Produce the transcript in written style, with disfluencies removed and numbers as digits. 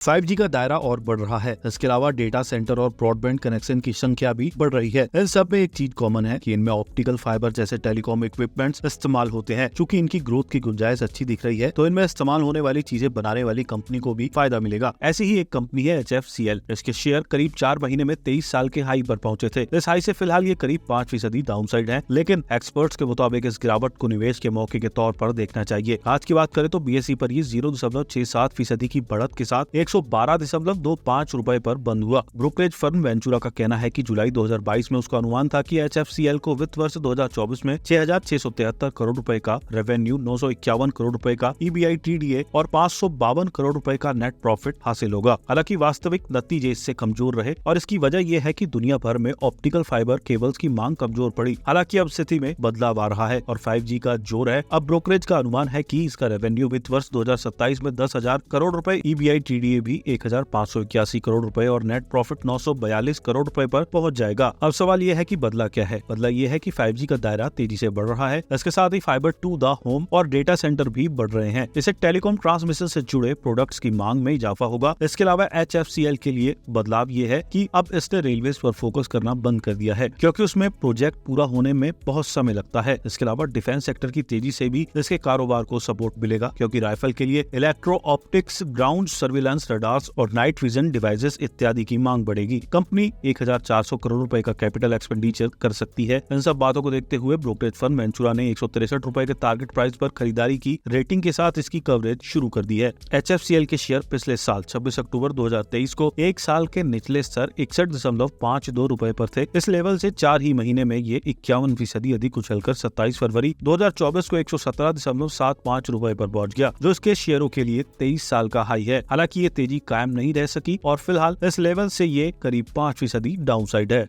5G का दायरा और बढ़ रहा है। इसके अलावा डेटा सेंटर और ब्रॉडबैंड कनेक्शन की संख्या भी बढ़ रही है। इन सब में एक चीज कॉमन है कि इनमें ऑप्टिकल फाइबर जैसे टेलीकॉम इक्विपमेंट्स इस्तेमाल होते हैं। चूंकि इनकी ग्रोथ की गुंजाइश अच्छी दिख रही है, तो इनमें इस्तेमाल होने वाली चीजें बनाने वाली कंपनी को भी फायदा मिलेगा। ऐसी ही एक कंपनी है HFCL। इसके शेयर करीब 4 महीने में 23 साल के हाई पर पहुंचे थे। इस हाई से फिलहाल ये करीब 5% डाउनसाइड है, लेकिन एक्सपर्ट्स के मुताबिक इस गिरावट को निवेश के मौके के तौर पर देखना चाहिए। आज की बात करें तो BSE पर ये 0.67% की बढ़त के साथ 112.25 रुपए पर बंद हुआ। ब्रोकरेज फर्म वेंचुरा का कहना है कि जुलाई 2022 में उसका अनुमान था कि HFCL को वित्त वर्ष 2024 में 6,673 करोड़ रुपए का रेवेन्यू, 951 करोड़ रुपए का EBITDA और 552 करोड़ रुपए का नेट प्रॉफिट हासिल होगा। हालांकि वास्तविक नतीजे इससे कमजोर रहे और इसकी वजह यह है कि दुनिया भर में ऑप्टिकल फाइबर केबल्स की मांग कमजोर पड़ी। हालांकि अब स्थिति में बदलाव आ रहा है और 5G का जोर है। अब ब्रोकरेज का अनुमान है कि इसका रेवेन्यू वित्त वर्ष 2027 में 10,000 करोड़ रुपए, EBITDA भी 1,581 करोड़ रुपए और नेट प्रॉफिट 942 करोड़ रुपए पर पहुंच जाएगा। अब सवाल यह है कि बदला क्या है। बदला यह है कि 5G का दायरा तेजी से बढ़ रहा है। इसके साथ ही फाइबर टू द होम और डेटा सेंटर भी बढ़ रहे हैं। इससे टेलीकॉम ट्रांसमिशन से जुड़े प्रोडक्ट्स की मांग में इजाफा होगा। इसके अलावा HFCL के लिए बदलाव ये है कि अब इसने रेलवे पर फोकस करना बंद कर दिया है, क्योंकि उसमें प्रोजेक्ट पूरा होने में बहुत समय लगता है। इसके अलावा डिफेंस सेक्टर की तेजी से भी इसके कारोबार को सपोर्ट मिलेगा, क्योंकि राइफल के लिए electro optics, ground surveillance radars और नाइट विजन डिवाइसेस इत्यादि की मांग बढ़ेगी। कंपनी 1,400 करोड़ रुपए का कैपिटल एक्सपेंडिचर कर सकती है। इन सब बातों को देखते हुए ब्रोकरेज फर्म वेंचुरा ने 163 रुपए के टारगेट प्राइस पर खरीदारी की रेटिंग के साथ इसकी कवरेज शुरू कर दी है। HFCL के शेयर पिछले साल 26 अक्टूबर 2023 को एक साल के निचले स्तर 61.52 रुपए पर थे। इस लेवल से 4 ही महीने में ये 51% अधिक उछलकर 27 फरवरी 2024 को 117.75 रुपए पर पहुंच गया, जो इसके शेयरों के लिए 23 साल का हाई है। हालांकि ये तेजी कायम नहीं रह सकी और फिलहाल इस लेवल से ये करीब 5% डाउनसाइड है।